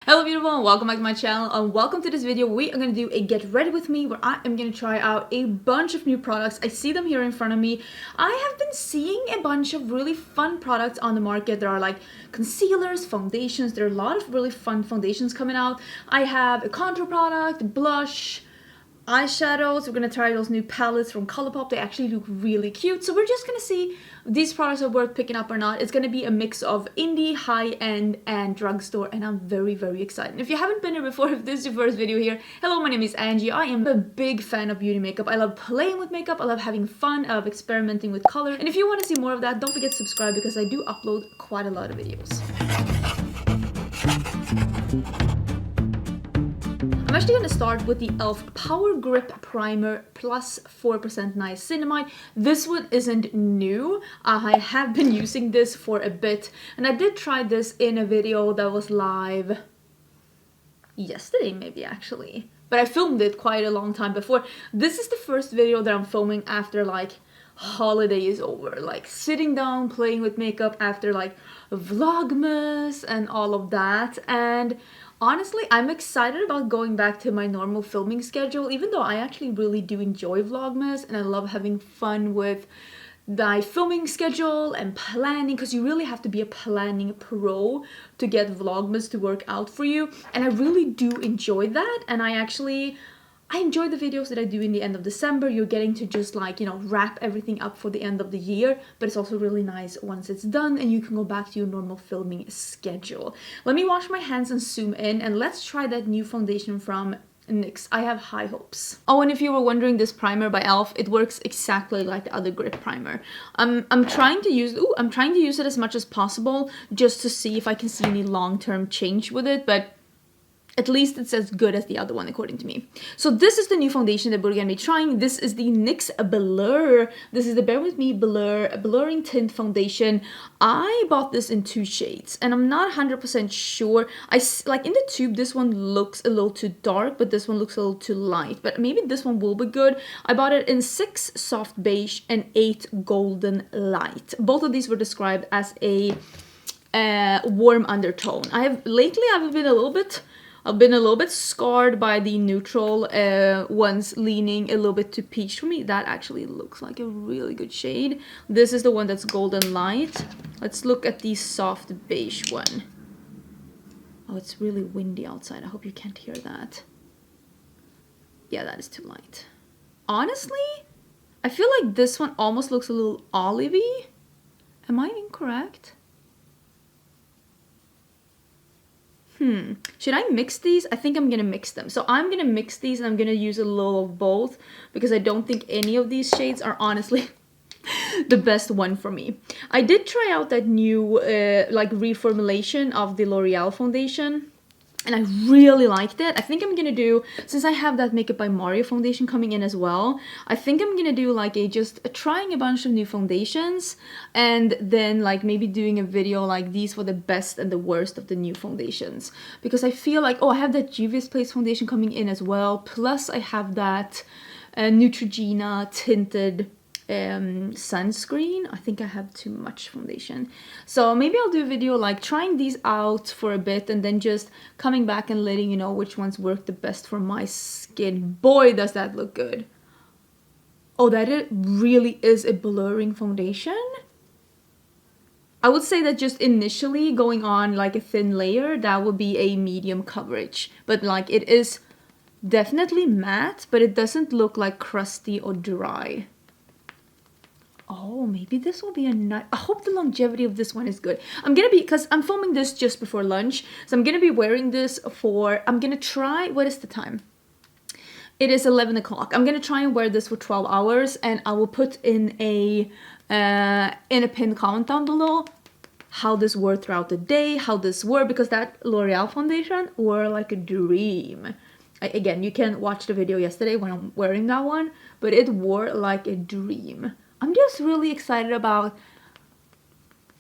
Hello beautiful and welcome back to my channel and welcome to this video. We are going to do a get ready with me where I am going to try out a bunch of new products. I see them here in front of me. I have been seeing a bunch of really fun products on the market. There are like concealers, foundations. There are a lot of really fun foundations coming out. I have a contour product, blush, eyeshadows. We're gonna try those new palettes from ColourPop. They actually look really cute. So we're just gonna see if these products are worth picking up or not. It's gonna be a mix of indie, high-end, and drugstore, and I'm very, very excited. And if you haven't been here before, if this is your first video here, hello, my name is Angie. I am a big fan of beauty makeup. I love playing with makeup. I love having fun. I love experimenting with color. And if you want to see more of that, don't forget to subscribe because I do upload quite a lot of videos. I'm actually going to start with the e.l.f. Power Grip Primer plus 4% niacinamide. This one isn't new. I have been using this for a bit, and I did try this in a video that was live yesterday, maybe actually. But I filmed it quite a long time before. This is the first video that I'm filming after like holiday is over, like sitting down playing with makeup after like Vlogmas and all of that. And honestly, I'm excited about going back to my normal filming schedule, even though I actually really do enjoy Vlogmas and I love having fun with my filming schedule and planning, because you really have to be a planning pro to get Vlogmas to work out for you. And I really do enjoy that, and I enjoy the videos that I do in the end of December. You're getting to just like, you know, wrap everything up for the end of the year, but it's also really nice once it's done and you can go back to your normal filming schedule. Let me wash my hands and zoom in, and let's try that new foundation from NYX. I have high hopes. Oh, and if you were wondering, this primer by e.l.f., it works exactly like the other grip primer. I'm trying to use it as much as possible just to see if I can see any long-term change with it, but at least it's as good as the other one, according to me. So this is the new foundation that we're going to be trying. This is the NYX Blur. This is the Bear With Me Blurring Tint Foundation. I bought this in 2 shades, and I'm not 100% sure. Like in the tube, this one looks a little too dark, but this one looks a little too light. But maybe this one will be good. I bought it in 6 soft beige and 8 golden light. Both of these were described as a warm undertone. I've been a little bit scarred by the neutral ones leaning a little bit to peach for me. That actually looks like a really good shade. This is the one that's golden light. Let's look at the soft beige one. Oh, it's really windy outside. I hope you can't hear that. Yeah, that is too light. Honestly, I feel like this one almost looks a little olivey. Am I incorrect? Should I mix these? I think I'm gonna mix them. So I'm gonna mix these and I'm gonna use a little of both because I don't think any of these shades are honestly the best one for me. I did try out that new like reformulation of the L'Oreal foundation, and I really liked it. I think I'm gonna do, since I have that Makeup by Mario foundation coming in as well, I think I'm gonna do like trying a bunch of new foundations, and then like maybe doing a video like these for the best and the worst of the new foundations. Because I feel like, oh, I have that Juvia's Place foundation coming in as well, plus I have that Neutrogena tinted sunscreen. I think I have too much foundation, so maybe I'll do a video like trying these out for a bit and then just coming back and letting you know which ones work the best for my skin. Boy, does that look good. Oh, it really is a blurring foundation. I would say that just initially going on like a thin layer, that would be a medium coverage, but like it is definitely matte, but it doesn't look like crusty or dry. Oh, maybe this will be a nice... I hope the longevity of this one is good. Because I'm filming this just before lunch, so I'm gonna be wearing this for... I'm gonna try... What is the time? It is 11 o'clock. I'm gonna try and wear this for 12 hours, and I will put in a pinned comment down below how this wore throughout the day, how this wore, because that L'Oreal foundation wore like a dream. Again, you can watch the video yesterday when I'm wearing that one, but it wore like a dream. I'm just really excited about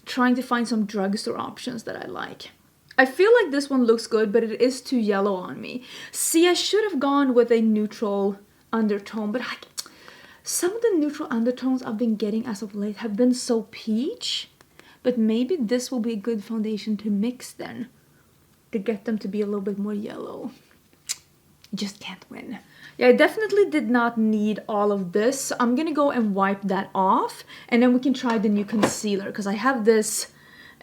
trying to find some drugstore options that I like. I feel like this one looks good, but it is too yellow on me. See, I should have gone with a neutral undertone, but some of the neutral undertones I've been getting as of late have been so peach. But maybe this will be a good foundation to mix then. to get them to be a little bit more yellow. Just can't win. Yeah, I definitely did not need all of this. So I'm gonna go and wipe that off, and then we can try the new concealer, because I have this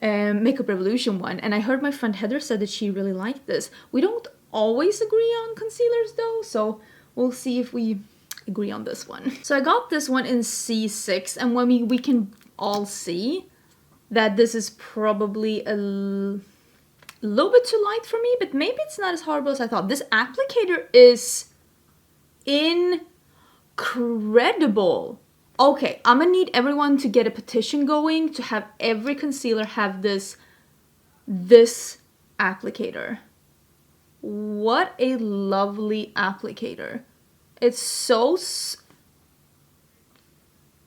Makeup Revolution one, and I heard my friend Heather said that she really liked this. We don't always agree on concealers though, so we'll see if we agree on this one. So I got this one in C6, and when we can all see that this is probably a little bit too light for me, but maybe it's not as horrible as I thought. This applicator is incredible. Okay, I'm gonna need everyone to get a petition going to have every concealer have this applicator. What a lovely applicator. It's so...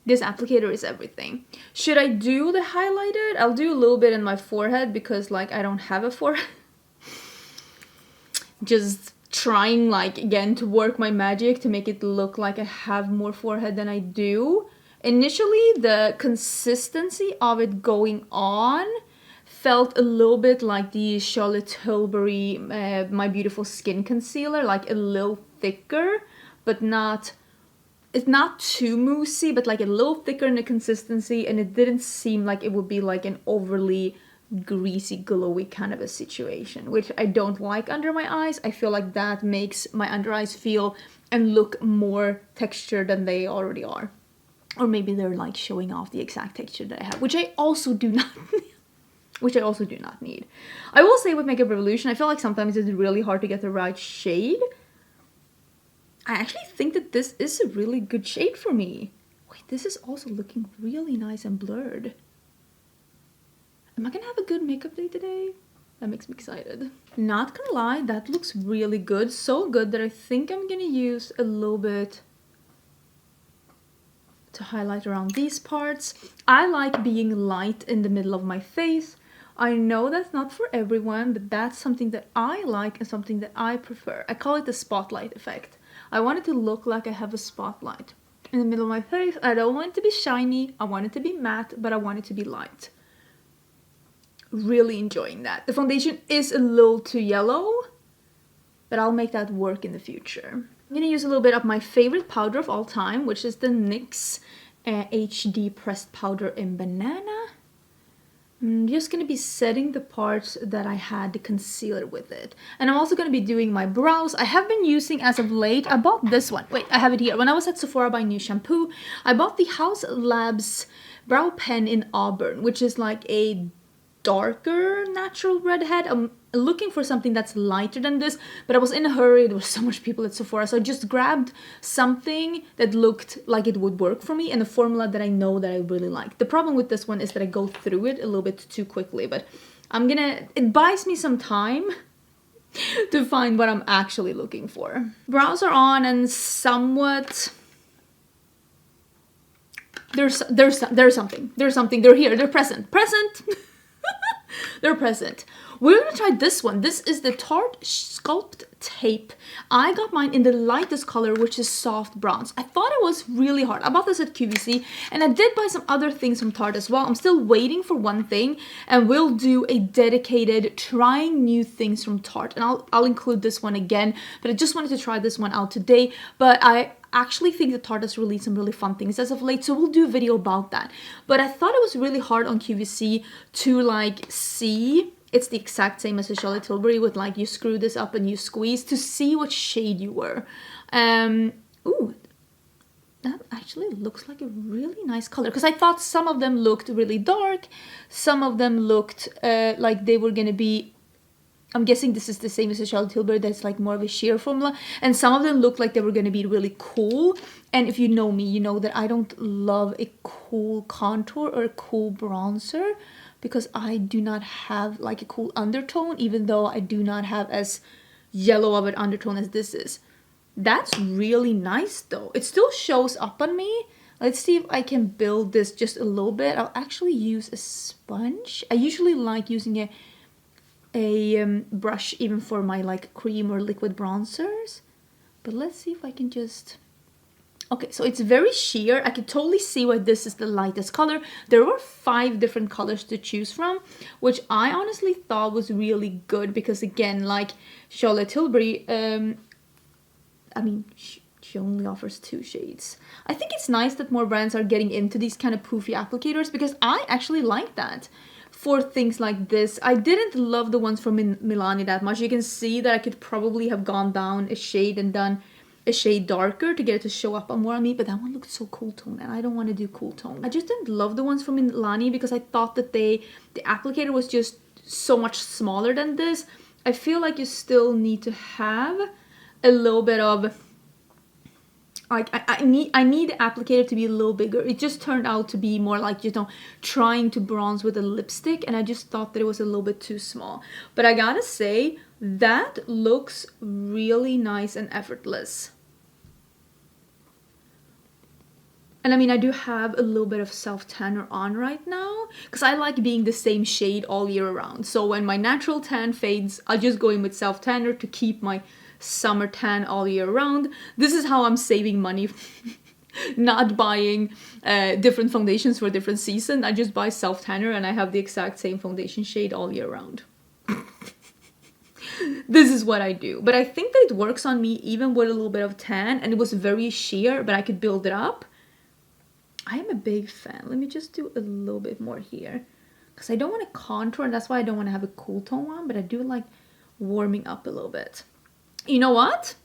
This applicator is everything. Should I do the highlighted? I'll do a little bit in my forehead because like I don't have a forehead. Just trying like again to work my magic to make it look like I have more forehead than I do. Initially the consistency of it going on felt a little bit like the Charlotte Tilbury My Beautiful Skin Concealer, like a little thicker, but not... It's not too moussey, but like a little thicker in the consistency, and it didn't seem like it would be like an overly greasy, glowy kind of a situation, which I don't like under my eyes. I feel like that makes my under eyes feel and look more textured than they already are. Or maybe they're like showing off the exact texture that I have, which I also do not need. I will say with Makeup Revolution, I feel like sometimes it's really hard to get the right shade. I actually think that this is a really good shade for me. Wait, this is also looking really nice and blurred. Am I gonna have a good makeup day today? That makes me excited. Not gonna lie, that looks really good. So good that I think I'm gonna use a little bit to highlight around these parts. I like being light in the middle of my face. I know that's not for everyone, but that's something that I like and something that I prefer. I call it the spotlight effect. I want it to look like I have a spotlight in the middle of my face. I don't want it to be shiny, I want it to be matte, but I want it to be light. Really enjoying that. The foundation is a little too yellow, but I'll make that work in the future. I'm gonna use a little bit of my favorite powder of all time, which is the NYX HD Pressed Powder in Banana. I'm just going to be setting the parts that I had the concealer with it. And I'm also going to be doing my brows. I have been using as of late, I bought this one. Wait, I have it here. When I was at Sephora buying new shampoo, I bought the House Labs brow pen in Auburn, which is like a darker natural redhead. I'm looking for something that's lighter than this, but I was in a hurry. There was so much people at Sephora, so I just grabbed something that looked like it would work for me and a formula that I know that I really like. The problem with this one is that I go through it a little bit too quickly, but it buys me some time to find what I'm actually looking for. Brows are on and somewhat... There's something. They're here. They're present. They're present. We're gonna try this one. This is the Tarte Sculpt Tape. I got mine in the lightest color, which is soft bronze. I thought it was really hard. I bought this at QVC, and I did buy some other things from Tarte as well. I'm still waiting for one thing, and we'll do a dedicated trying new things from Tarte, and I'll include this one again, but I just wanted to try this one out today. But I actually think that Tarte has released some really fun things as of late, so we'll do a video about that. But I thought it was really hard on QVC to like see... It's the exact same as the Charlotte Tilbury with like you screw this up and you squeeze to see what shade you were. Ooh, that actually looks like a really nice color, because I thought some of them looked really dark, some of them looked like they were gonna be... I'm guessing this is the same as the Charlotte Tilbury, that's like more of a sheer formula, and some of them looked like they were gonna be really cool. And if you know me, you know that I don't love a cool contour or a cool bronzer, because I do not have like a cool undertone, even though I do not have as yellow of an undertone as this is. That's really nice though. It still shows up on me. Let's see if I can build this just a little bit. I'll actually use a sponge. I usually like using a brush even for my like cream or liquid bronzers. But let's see if I can just... Okay, so it's very sheer. I can totally see why this is the lightest color. There were 5 different colors to choose from, which I honestly thought was really good because, again, like Charlotte Tilbury, I mean, she only offers 2 shades. I think it's nice that more brands are getting into these kind of poofy applicators because I actually like that for things like this. I didn't love the ones from Milani that much. You can see that I could probably have gone down a shade and done a shade darker to get it to show up more on me, but that one looked so cool tone and I don't want to do cool tone. I just didn't love the ones from Milani because I thought that the applicator was just so much smaller than this. I feel like you still need to have a little bit of like I need the applicator to be a little bigger. It just turned out to be more like, you know, trying to bronze with a lipstick, and I just thought that it was a little bit too small. But I gotta say, that looks really nice and effortless. And I mean, I do have a little bit of self-tanner on right now because I like being the same shade all year around. So when my natural tan fades, I'll just go in with self-tanner to keep my summer tan all year round. This is how I'm saving money. Not buying different foundations for different season. I just buy self-tanner and I have the exact same foundation shade all year round. This is what I do. But I think that it works on me even with a little bit of tan, and it was very sheer, but I could build it up. I am a big fan. Let me just do a little bit more here because I don't want to contour, and that's why I don't want to have a cool tone on, but I do like warming up a little bit. You know what?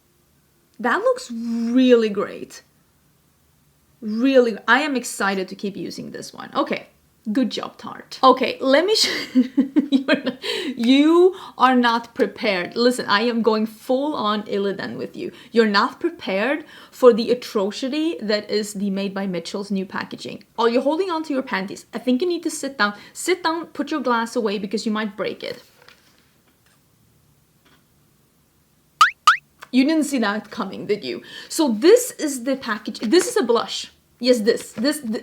That looks really great. Really, I am excited to keep using this one. Okay, good job, Tarte. Okay, let me you are not prepared. Listen, I am going full on Illidan with you. You're not prepared for the atrocity that is the Made by Mitchell's new packaging. Oh, you're holding on to your panties. I think you need to sit down. Sit down, put your glass away because you might break it. You didn't see that coming, did you? So this is the package. This is a blush. Yes,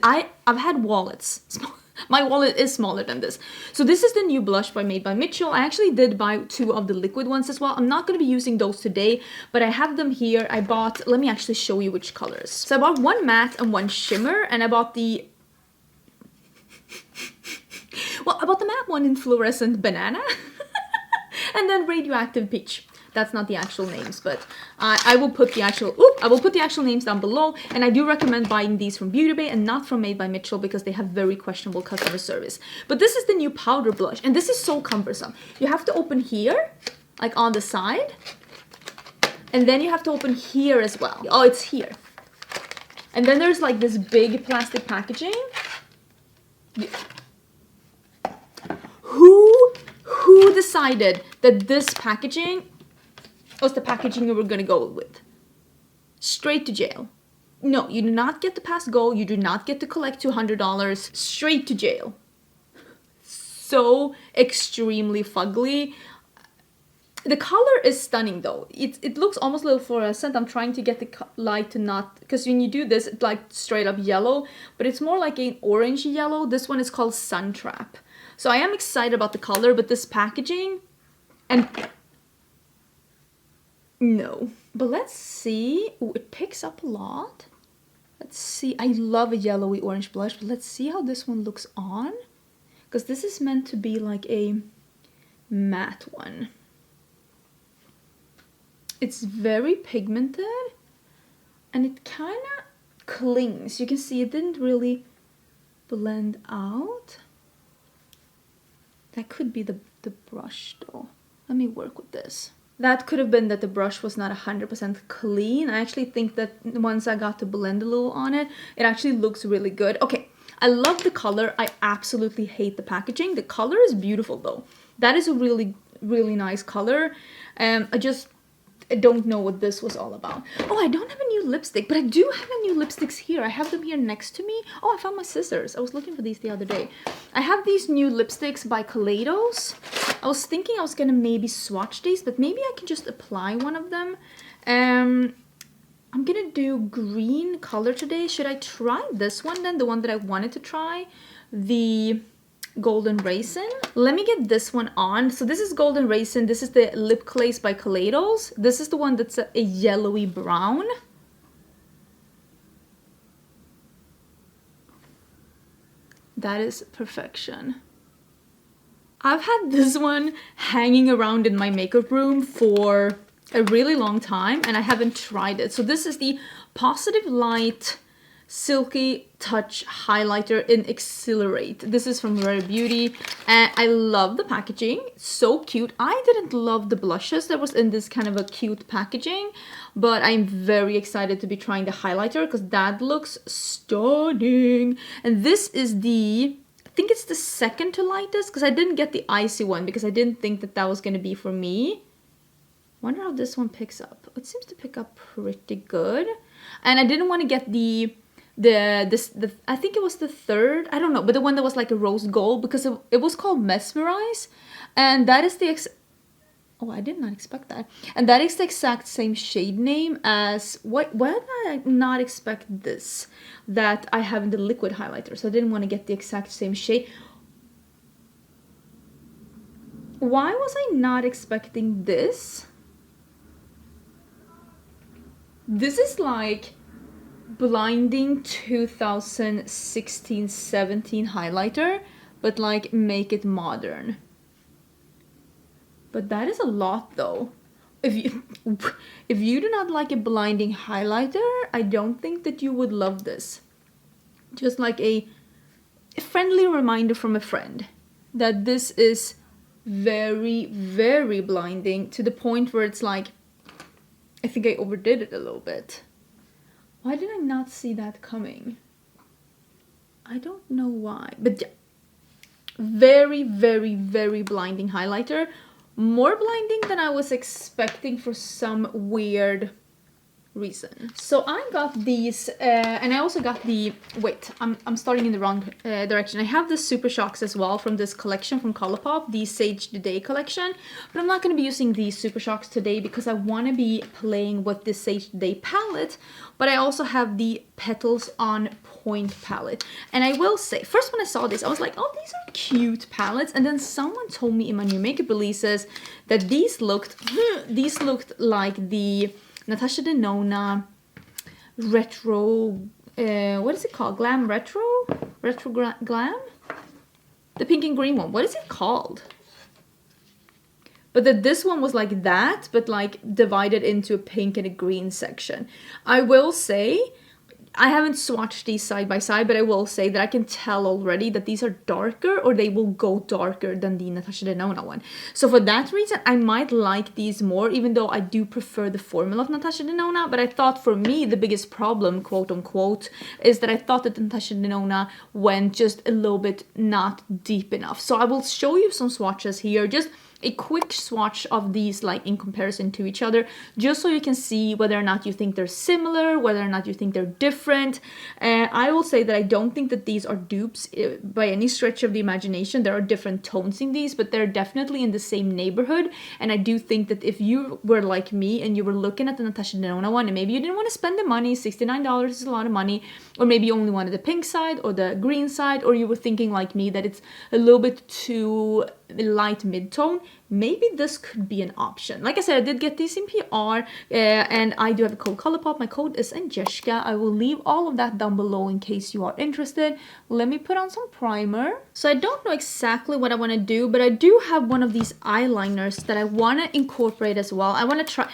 I've had wallets. My wallet is smaller than this. So this is the new blush by Made by Mitchell. I actually did buy 2 of the liquid ones as well. I'm not going to be using those today, but I have them here. I bought, let me actually show you which colors. So I bought 1 matte and 1 shimmer, and I bought the, well, I bought the matte one in fluorescent banana and then radioactive peach. That's not the actual names, but I will put the actual names down below. And I do recommend buying these from Beauty Bay and not from Made by Mitchell because they have very questionable customer service. But this is the new powder blush, and this is so cumbersome. You have to open here, like on the side, and then you have to open here as well. Oh, it's here. And then there's like this big plastic packaging. Who decided that this packaging was the packaging you were gonna go with? Straight to jail. No, you do not get to pass go. You do not get to collect $200. Straight to jail. So extremely fugly. The color is stunning though. It looks almost a little fluorescent. I'm trying to get the light to not, because when you do this, it's like straight up yellow, but it's more like an orange yellow. This one is called Sun Trap. So I am excited about the color, but this packaging, and no. But let's see. Ooh, it picks up a lot. Let's see. I love a yellowy orange blush, but let's see how this one looks on. Because this is meant to be like a matte one. It's very pigmented. And it kind of clings. You can see it didn't really blend out. That could be the brush though. Let me work with this. That could have been that the brush was not 100% clean. I actually think that once I got to blend a little on it, it actually looks really good. Okay, I love the color. I absolutely hate the packaging. The color is beautiful though. That is a really, really nice color. I don't know what this was all about. Oh, I don't have a new lipstick, but I do have a new lipsticks here. I have them here next to me. Oh, I found my scissors. I was looking for these the other day. I have these new lipsticks by Kaleidos. I was thinking I was gonna maybe swatch these, but maybe I can just apply one of them. I'm gonna do green color today. Should I try this one then? The one that I wanted to try? The Golden Raisin. Let me get this one on. So this is Golden Raisin. This is the Lip Glaze by Kaleidos. This is the one that's a yellowy brown. That is perfection. I've had this one hanging around in my makeup room for a really long time and I haven't tried it. So this is the Positive Light Silky Touch Highlighter in Accelerate. This is from Lunar Beauty and I love the packaging. It's so cute. I didn't love the blushes that was in this kind of a cute packaging, but I'm very excited to be trying the highlighter because that looks stunning. And this is the, I think it's the second to lightest because I didn't get the icy one because I didn't think that that was going to be for me. Wonder how this one picks up. It seems to pick up pretty good. And I didn't want to get the I think it was the third, I don't know, but the one that was like a rose gold because it was called Mesmerize. And that is the oh, I did not expect that. And that is the exact same shade name as why did I not expect this that I have in the liquid highlighter? So I didn't want to get the exact same shade. Why was I not expecting this? This is like blinding 2016-17 highlighter, but like make it modern. But that is a lot though. If you do not like a blinding highlighter, I don't think that you would love this. Just like a friendly reminder from a friend that this is very, very blinding to the point where it's like, I think I overdid it a little bit. Why did I not see that coming? I don't know why, but yeah. Very, very, very blinding highlighter. More blinding than I was expecting for some weird reason. So I got these, and I also got the, wait, I'm starting in the wrong direction. I have the Super Shocks as well from this collection from ColourPop, the Sage the Day collection, but I'm not going to be using these Super Shocks today because I want to be playing with the Sage the Day palette, but I also have the Petals on Point palette. And I will say, first when I saw this, I was like, oh, these are cute palettes, and then someone told me in my new makeup releases that these looked like the Natasha Denona retro, what is it called? Glam retro? Glam? The pink and green one. What is it called? But that this one was like that, but like divided into a pink and a green section. I will say, I haven't swatched these side by side, but I will say that I can tell already that these are darker, or they will go darker than the Natasha Denona one. So for that reason, I might like these more, even though I do prefer the formula of Natasha Denona. But I thought for me, the biggest problem, quote unquote, is that I thought that Natasha Denona went just a little bit not deep enough. So I will show you some swatches here, just a quick swatch of these like in comparison to each other, just so you can see whether or not you think they're similar, whether or not you think they're different. I will say that I don't think that these are dupes by any stretch of the imagination. There are different tones in these, but they're definitely in the same neighborhood. And I do think that if you were like me and you were looking at the Natasha Denona one and maybe you didn't want to spend the money, $69 is a lot of money, or maybe you only wanted the pink side or the green side, or you were thinking like me that it's a little bit too light mid-tone, maybe this could be an option. Like I said, I did get these in PR, and I do have a code ColourPop. My code is Angelica. I will leave all of that down below in case you are interested. Let me put on some primer. So I don't know exactly what I want to do, but I do have one of these eyeliners that I want to incorporate as well. I want to try.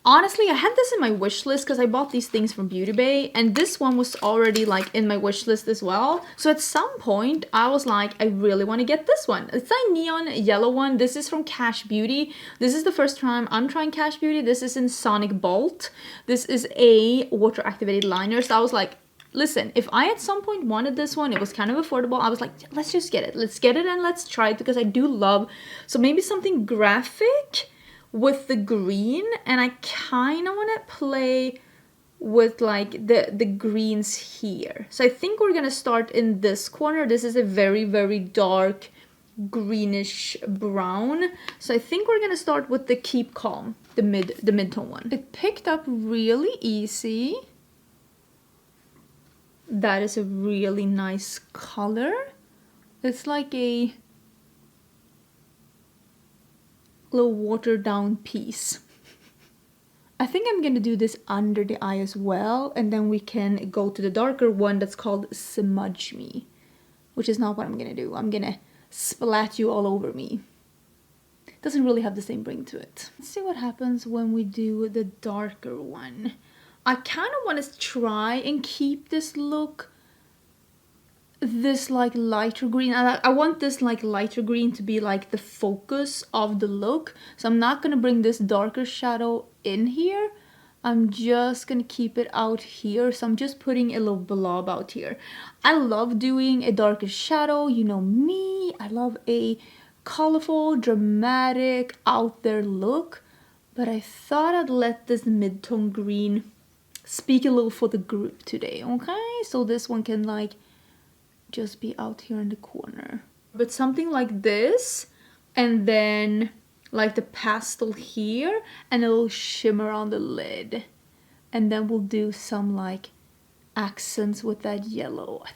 Honestly, I had this in my wish list because I bought these things from Beauty Bay, and this one was already like in my wish list as well. So at some point I was like, I really want to get this one. It's a neon yellow one. This is from Cash Beauty. This is the first time I'm trying Cash Beauty. This is in Sonic Bolt. This is a water activated liner. So I was like, listen, if I at some point wanted this one, it was kind of affordable, I was like, let's just get it. Let's get it and let's try it because I do love, so maybe something graphic with the green, and I kind of want to play with like the greens here. So I think we're gonna start in this corner. This is a very, very dark greenish brown. So I think we're gonna start with the Keep Calm, the mid-tone one. It picked up really easy. That is a really nice color. It's like a little watered down piece. I think I'm gonna do this under the eye as well, and then we can go to the darker one that's called Smudge Me. which is not what I'm gonna do. I'm gonna splat you all over me. Doesn't really have the same ring to it. Let's see what happens when we do the darker one. I kind of want to try and keep this look, this like lighter green. I want this like lighter green to be like the focus of the look. So I'm not gonna bring this darker shadow in here. I'm just gonna keep it out here. So I'm just putting a little blob out here. I love doing a darker shadow. You know me, I love a colorful, dramatic, out there look. But I thought I'd let this mid-tone green speak a little for the group today, okay? So this one can like just be out here in the corner. But something like this, and then like the pastel here, and a little shimmer on the lid. And then we'll do some like accents with that yellow. I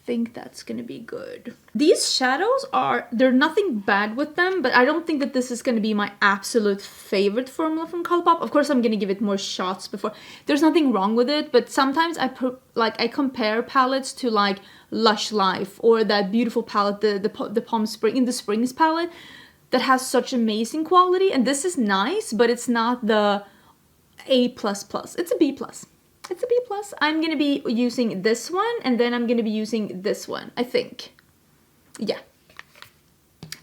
think that's gonna be good. These shadows there's nothing bad with them, but I don't think that this is gonna be my absolute favorite formula from ColourPop. Of course, I'm gonna give it more shots before. There's nothing wrong with it, but sometimes I compare palettes to like Lush Life or that beautiful palette, the Palm Spring in the Springs palette that has such amazing quality. And this is nice, but it's not the A++. It's a B+. It's a B+. I'm gonna be using this one, and then I'm gonna be using this one, I think. Yeah.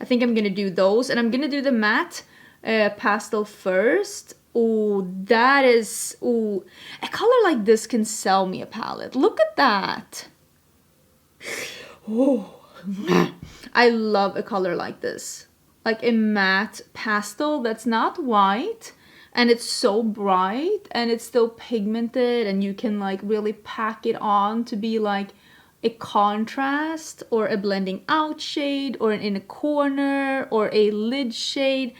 I think I'm gonna do those, and I'm gonna do the matte pastel first. Oh, that is... Oh, a color like this can sell me a palette. Look at that. Oh, I love a color like this. Like a matte pastel that's not white. And it's so bright and it's still pigmented, and you can like really pack it on to be like a contrast or a blending out shade or an inner corner or a lid shade.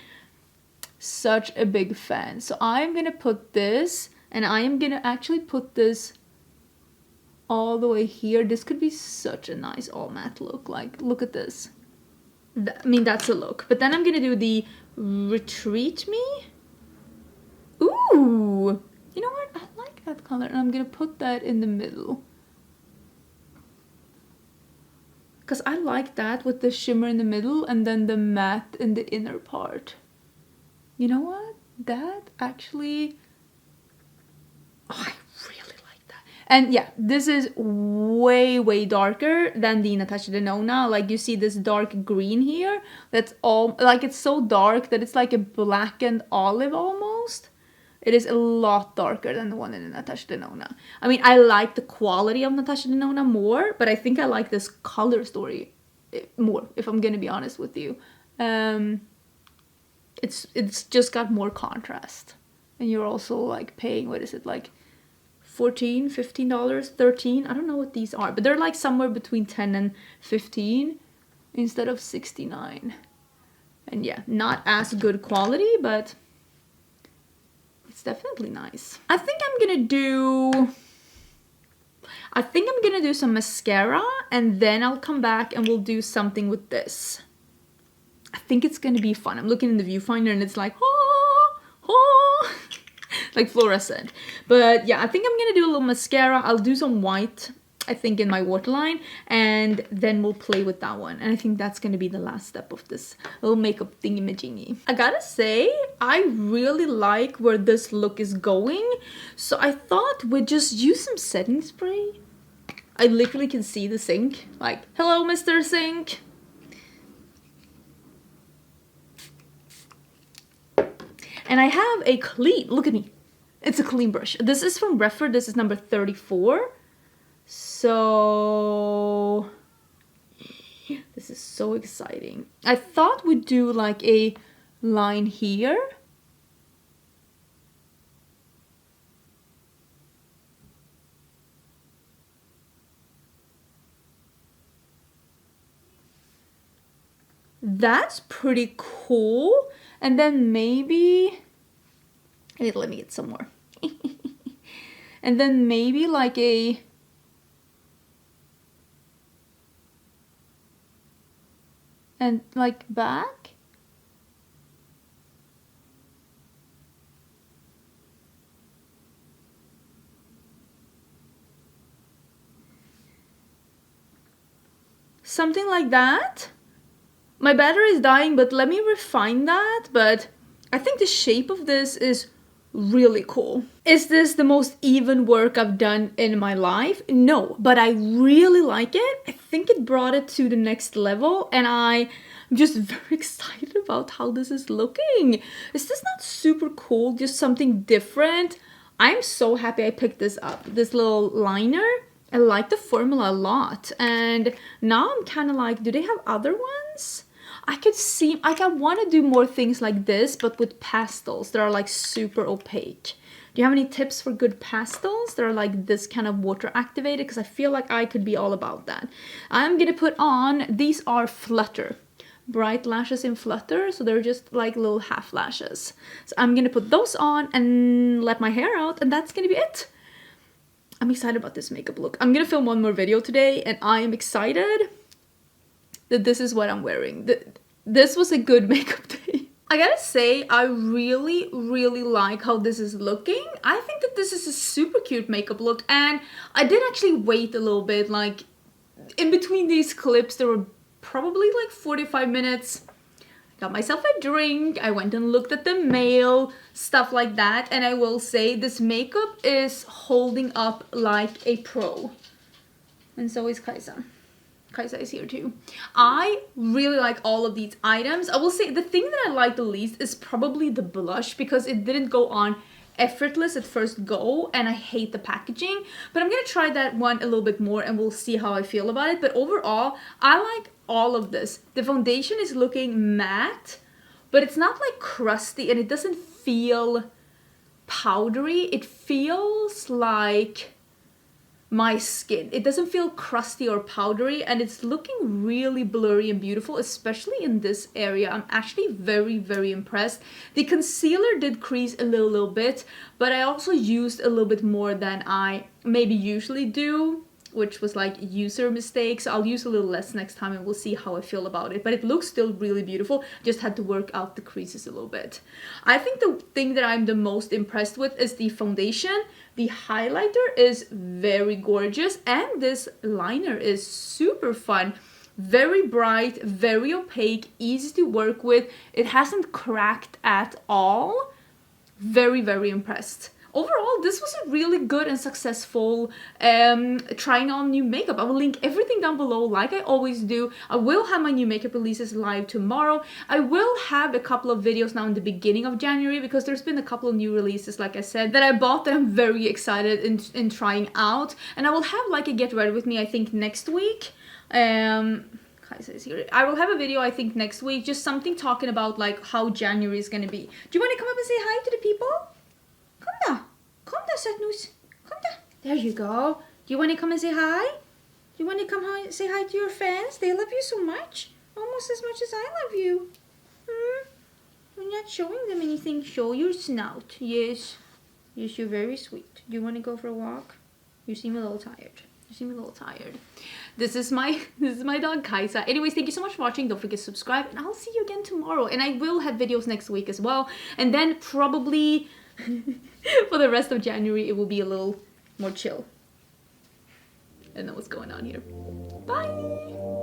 Such a big fan. So I'm gonna put this, and I am gonna actually put this all the way here. This could be such a nice all matte look. Like, look at this. I mean, that's a look. But then I'm gonna do the Retreat Me. Ooh, you know what? I like that color, and I'm gonna put that in the middle. Because I like that with the shimmer in the middle and then the matte in the inner part. You know what? That actually... Oh, I really like that. And yeah, this is way, way darker than the Natasha Denona. Like, you see this dark green here? That's all... Like, it's so dark that it's like a blackened olive almost. It is a lot darker than the one in the Natasha Denona. I mean, I like the quality of Natasha Denona more, but I think I like this color story more, if I'm gonna be honest with you. It's just got more contrast. And you're also like paying, what is it, like $14, $15, $13? I don't know what these are, but they're like somewhere between 10 and 15 instead of 69. And yeah, not as good quality, but... It's definitely nice. I think I'm gonna do some mascara, and then I'll come back and we'll do something with this. I think it's gonna be fun. I'm looking in the viewfinder and it's like, oh, oh, like Flora said. But yeah, I think I'm gonna do a little mascara. I'll do some white, I think, in my waterline, and then we'll play with that one. And I think that's gonna be the last step of this little makeup thingy-majingy. I gotta say, I really like where this look is going, so I thought we'd just use some setting spray. I literally can see the sink, like, hello, Mr. Sink. And I have a clean, look at me, it's a clean brush. This is from Redford, this is number 34. So this is so exciting. I thought we'd do like a line here. That's pretty cool. And then maybe, let me get some more. And then maybe like a, and like back. something like that. My battery is dying, but let me refine that. But I think the shape of this is really cool. Is this the most even work I've done in my life? No, but I really like it. I think it brought it to the next level, and I'm just very excited about how this is looking. Is this not super cool? Just something different. I'm so happy I picked this up. This little liner. I like the formula a lot. And now I'm kind of like, do they have other ones? I could see, like I want to do more things like this, but with pastels that are like super opaque. Do you have any tips for good pastels that are like this kind of water activated? Because I feel like I could be all about that. I'm gonna put on, these are Flutter. Bright lashes in Flutter, so they're just like little half lashes. So I'm gonna put those on and let my hair out, and that's gonna be it. I'm excited about this makeup look. I'm gonna film one more video today, and I am excited that this is what I'm wearing. This was a good makeup day. I gotta say, I really, really like how this is looking. I think that this is a super cute makeup look, and I did actually wait a little bit, like in between these clips, there were probably like 45 minutes. Got myself a drink, I went and looked at the mail, stuff like that, and I will say this makeup is holding up like a pro. And so is Kaisa. Kaisa is here too. I really like all of these items. I will say the thing that I like the least is probably the blush, because it didn't go on effortless at first go, and I hate the packaging. But I'm gonna try that one a little bit more, and we'll see how I feel about it. But overall, I like all of this. The foundation is looking matte, but it's not like crusty, and it doesn't feel powdery. It feels like my skin. It doesn't feel crusty or powdery, and it's looking really blurry and beautiful, especially in this area. I'm actually very, very impressed. The concealer did crease a little bit, but I also used a little bit more than I maybe usually do, which was like user mistakes. I'll use a little less next time, and we'll see how I feel about it. But it looks still really beautiful. Just had to work out the creases a little bit. I think the thing that I'm the most impressed with is the foundation. The highlighter is very gorgeous, and this liner is super fun. Very bright, very opaque, easy to work with. It hasn't cracked at all. Very, very impressed. Overall, this was a really good and successful trying on new makeup. I will link everything down below like I always do. I will have my new makeup releases live tomorrow. I will have a couple of videos now in the beginning of January, because there's been a couple of new releases, like I said, that I bought that I'm very excited in trying out. And I will have like a get ready with me, I think, next week. I will have a video, I think, next week, just something talking about like how January is gonna be. Do you want to come up and say hi to the people? Come da, Sötnos. Come da. There you go. Do you want to come and say hi? Do you want to come say hi to your fans? They love you so much. Almost as much as I love you. You're not showing them anything. Show your snout. Yes. Yes, you're very sweet. Do you want to go for a walk? You seem a little tired. You seem a little tired. This is my dog Kaisa. Anyways, thank you so much for watching. Don't forget to subscribe, and I'll see you again tomorrow. And I will have videos next week as well. And then probably for the rest of January, it will be a little more chill. I don't know what's going on here. Bye!